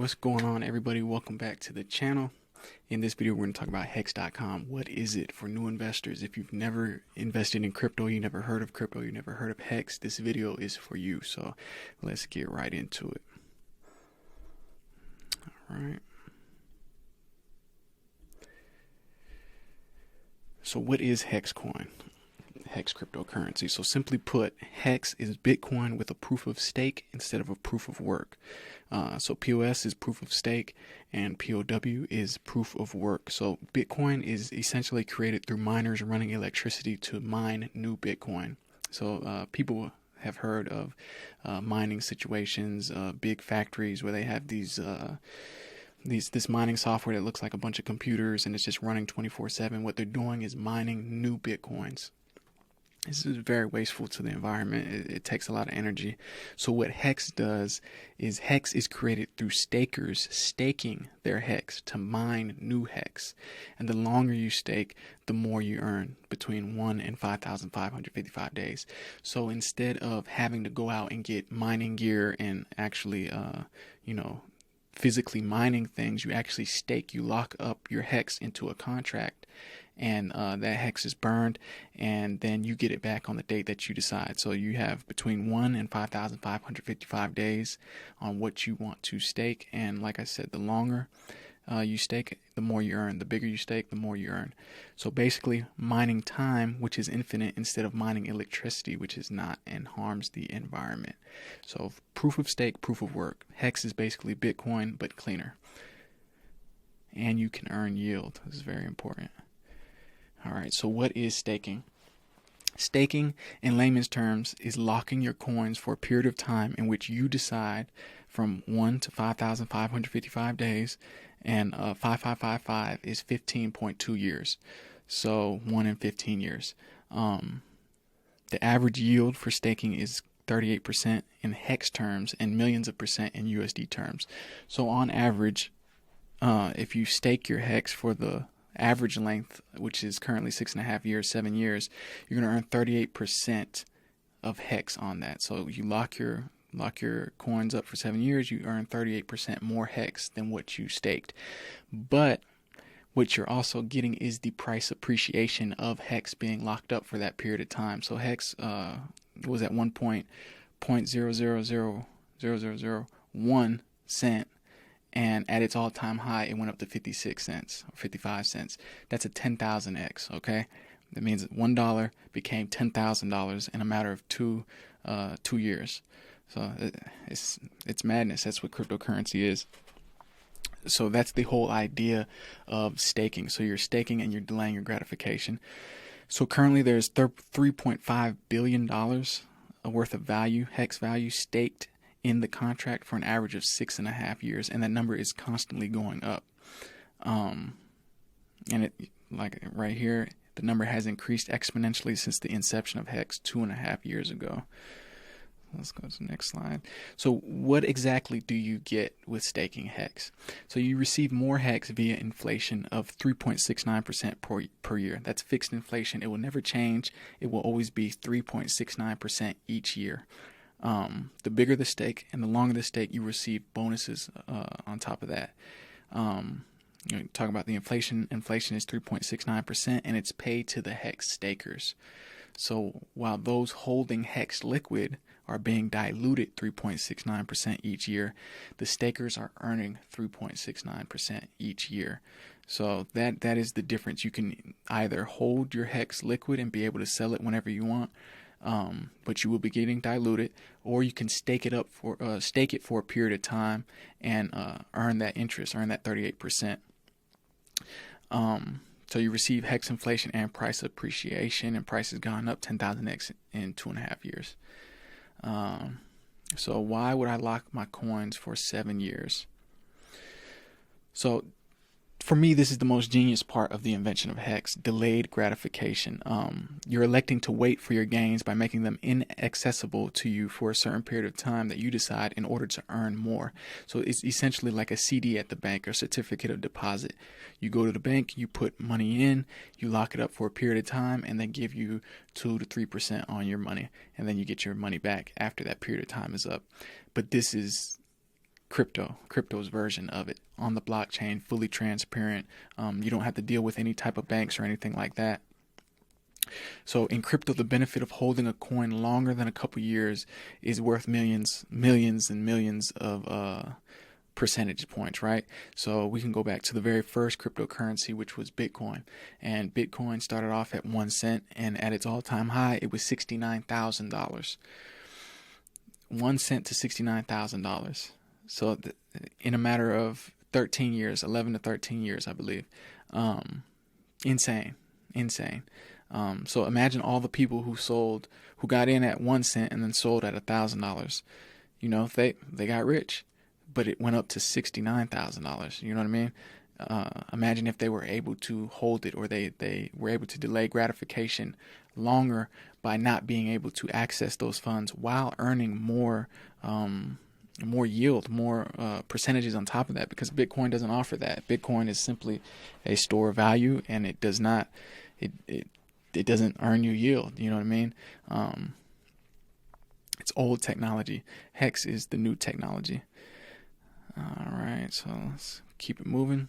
What's going on, everybody? Welcome back to the channel. In this video, we're going to talk about hex.com. What is it for new investors? If you've never invested in crypto, you never heard of crypto, you never heard of hex, this video is for you. So let's get right into it. All right. So what is hex coin? Hex cryptocurrency. So simply put, hex is Bitcoin with a proof of stake instead of a proof of work. So POS is proof of stake and POW is proof of work. So Bitcoin is essentially created through miners running electricity to mine new Bitcoin. So people have heard of mining situations, big factories where they have this mining software that looks like a bunch of computers and it's just running 24/7. What they're doing is mining new Bitcoins. This is very wasteful to the environment. It takes a lot of energy. So what hex does is hex is created through stakers staking their hex to mine new hex. And the longer you stake, the more you earn, between 1 and 5,555 days. So instead of having to go out and get mining gear and actually, physically mining things, you actually stake, you lock up your hex into a contract, and that hex is burned, and then you get it back on the date that you decide. So you have between 1 and 5,555 days on what you want to stake. And like I said, the longer you stake, the more you earn. The bigger you stake, the more you earn. So basically, mining time, which is infinite, instead of mining electricity, which is not and harms the environment. So proof of stake, proof of work. Hex is basically Bitcoin, but cleaner. And you can earn yield. This is very important. All right, so what is staking? Staking, in layman's terms, is locking your coins for a period of time in which you decide from 1 to 5,555 days, and 5555 is 15.2 years. So 1 in 15 years. The average yield for staking is 38% in hex terms and millions of percent in USD terms. So on average, if you stake your hex for the average length, which is currently 6.5 years, 7 years, you're going to earn 38% of hex on that. So you lock your coins up for 7 years, you earn 38% more hex than what you staked. But what you're also getting is the price appreciation of hex being locked up for that period of time. So hex was at one point 0.000001 cent. And at its all-time high, it went up to 56 cents or 55 cents. That's a 10,000x, okay? That means $1 became $10,000 in a matter of two years. So it's madness. That's what cryptocurrency is. So that's the whole idea of staking. So you're staking and you're delaying your gratification. So currently there's $3.5 billion worth of value, hex value, staked in the contract for an average of 6.5 years, and that number is constantly going up. And it, like right here, the number has increased exponentially since the inception of hex 2.5 years ago. Let's go to the next slide. So what exactly do you get with staking hex? So you receive more hex via inflation of 3.69% per year. That's fixed inflation. It will never change. It will always be 3.69% each year. The bigger the stake and the longer the stake, you receive bonuses on top of that. Talk about the inflation. Inflation is 3.69%, and it's paid to the hex stakers. So while those holding hex liquid are being diluted 3.69% each year, the stakers are earning 3.69% each year. So that is the difference. You can either hold your hex liquid and be able to sell it whenever you want, but you will be getting diluted, or you can stake it for a period of time and earn that interest, earn that 38%. So you receive hex inflation and price appreciation, and price has gone up 10,000x in 2.5 years. So why would I lock my coins for 7 years? So for me, this is the most genius part of the invention of hex: delayed gratification. You're electing to wait for your gains by making them inaccessible to you for a certain period of time that you decide in order to earn more. So it's essentially like a CD at the bank, or certificate of deposit. You go to the bank, you put money in, you lock it up for a period of time, and they give you 2 to 3% on your money, and then you get your money back after that period of time is up. But this is crypto's version of it on the blockchain, fully transparent. You don't have to deal with any type of banks or anything like that. So in crypto, the benefit of holding a coin longer than a couple years is worth millions and millions of percentage points, right? So we can go back to the very first cryptocurrency, which was Bitcoin. And Bitcoin started off at 1 cent, and at its all-time high, it was $69,000. 1 cent to $69,000. So in a matter of 13 years, 11 to 13 years, I believe. Insane. So imagine all the people who got in at 1 cent and then sold at $1,000. You know, they got rich, but it went up to $69,000. You know what I mean? Imagine if they were able to hold it, or they were able to delay gratification longer by not being able to access those funds while earning more yield, more percentages on top of that, because Bitcoin doesn't offer that. Bitcoin is simply a store of value, and it does not, it doesn't earn you yield. You know what I mean? It's old technology. Hex is the new technology. All right, so let's keep it moving.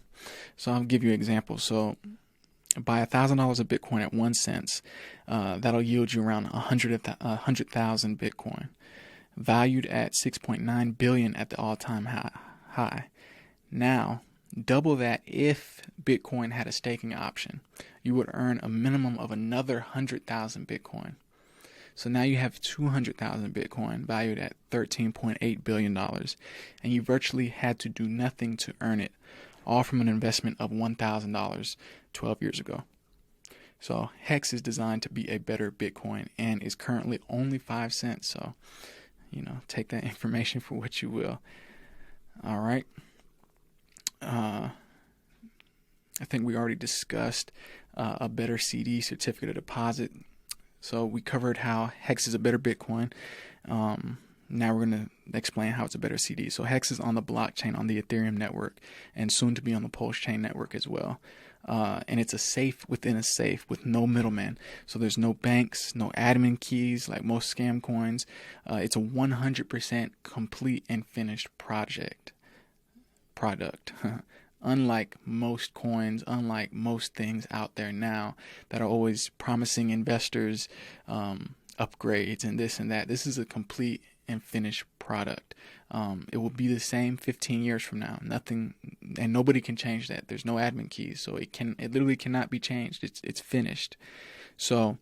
So I'll give you an example. So buy $1,000 of Bitcoin at 1 cent. That'll yield you around 100,000 Bitcoin, valued at 6.9 billion at the all-time high. Now, double that if Bitcoin had a staking option. You would earn a minimum of another 100,000 Bitcoin. So now you have 200,000 Bitcoin valued at $13.8 billion, and you virtually had to do nothing to earn it, all from an investment of $1,000 12 years ago. So Hex is designed to be a better Bitcoin and is currently only 5 cents. So, you know, take that information for what you will. All right. I think we already discussed a better CD, certificate of deposit. So we covered how Hex is a better Bitcoin. Now we're going to explain how it's a better CD. So Hex is on the blockchain on the Ethereum network, and soon to be on the pulsechain network as well. And it's a safe within a safe with no middleman. So there's no banks, no admin keys like most scam coins. It's a 100% complete and finished product. Unlike most coins, unlike most things out there now that are always promising investors upgrades and this and that, this is a complete and finished product. It will be the same 15 years from now. Nothing, and nobody can change that. There's no admin keys, so it literally cannot be changed. It's finished. So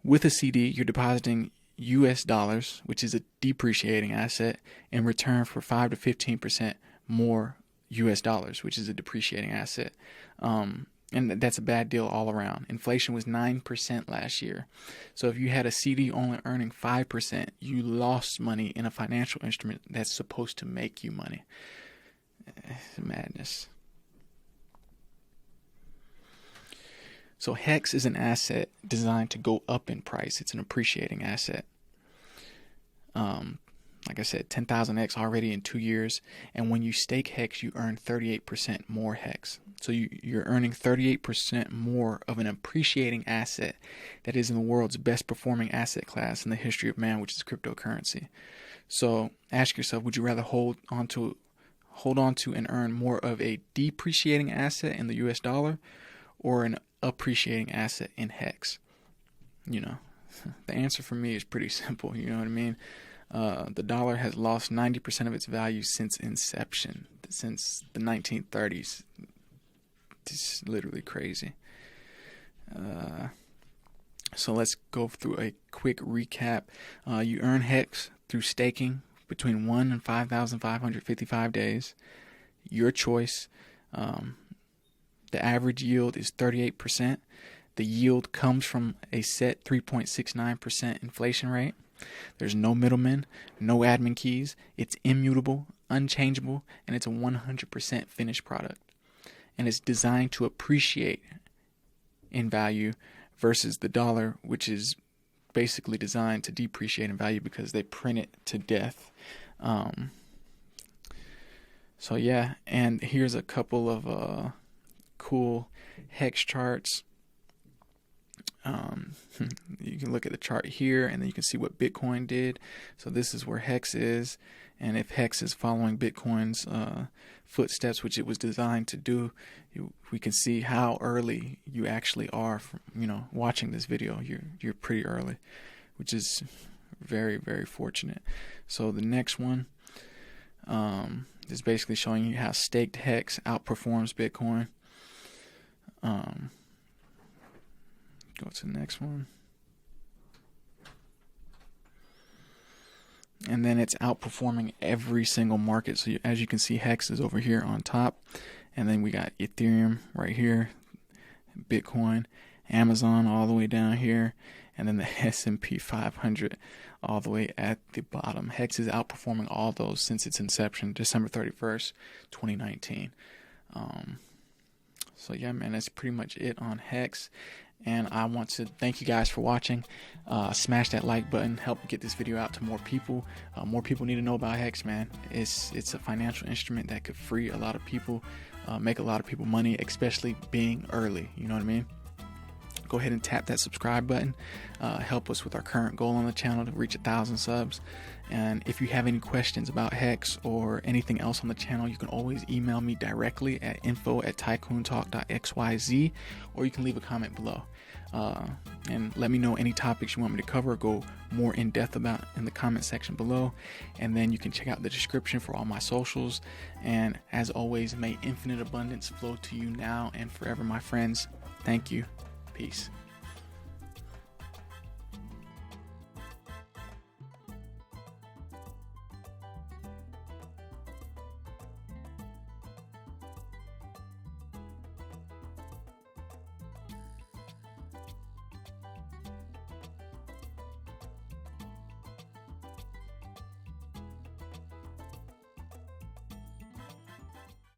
with a CD, you're depositing US dollars, which is a depreciating asset, in return for 5 to 15% more US dollars, which is a depreciating asset. And that's a bad deal all around. Inflation was 9% last year. So if you had a CD only earning 5%, you lost money in a financial instrument that's supposed to make you money. It's madness. So Hex is an asset designed to go up in price. It's an appreciating asset. Like I said, 10,000x already in 2 years. And when you stake Hex, you earn 38% more Hex. So you're earning 38% more of an appreciating asset that is in the world's best performing asset class in the history of man, which is cryptocurrency. So ask yourself, would you rather hold on to and earn more of a depreciating asset in the US dollar, or an appreciating asset in Hex? You know, the answer for me is pretty simple. You know what I mean? The dollar has lost 90% of its value since inception, since the 1930s. It's literally crazy. So let's go through a quick recap. You earn Hex through staking between 1 and 5,555 days. Your choice. The average yield is 38%. The yield comes from a set 3.69% inflation rate. There's no middlemen, no admin keys. It's immutable, unchangeable, and it's a 100% finished product. And it's designed to appreciate in value versus the dollar, which is basically designed to depreciate in value because they print it to death. So yeah, and here's a couple of cool Hex charts. You can look at the chart here, and then you can see what Bitcoin did. So this is where Hex is, and if Hex is following Bitcoin's footsteps, which it was designed to do, we can see how early you actually are from, watching this video. You're pretty early, which is very, very fortunate. So the next one is basically showing you how staked Hex outperforms Bitcoin. Go to the next one. And then it's outperforming every single market. So as you can see, Hex is over here on top. And then we got Ethereum right here, Bitcoin, Amazon all the way down here, and then the S&P 500 all the way at the bottom. Hex is outperforming all those since its inception, December 31st, 2019. So yeah, man, that's pretty much it on Hex. And I want to thank you guys for watching. Smash that like button, help get this video out to more people. More people need to know about Hex, man. It's a financial instrument that could free a lot of people, make a lot of people money, especially being early. You know what I mean? Go ahead and tap that subscribe button. Help us with our current goal on the channel to reach 1,000 subs. And if you have any questions about Hex or anything else on the channel, you can always email me directly at info@tycoontalk.xyz, or you can leave a comment below. And let me know any topics you want me to cover, go more in depth about in the comment section below. And then you can check out the description for all my socials. And as always, may infinite abundance flow to you now and forever, my friends. Thank you. Peace.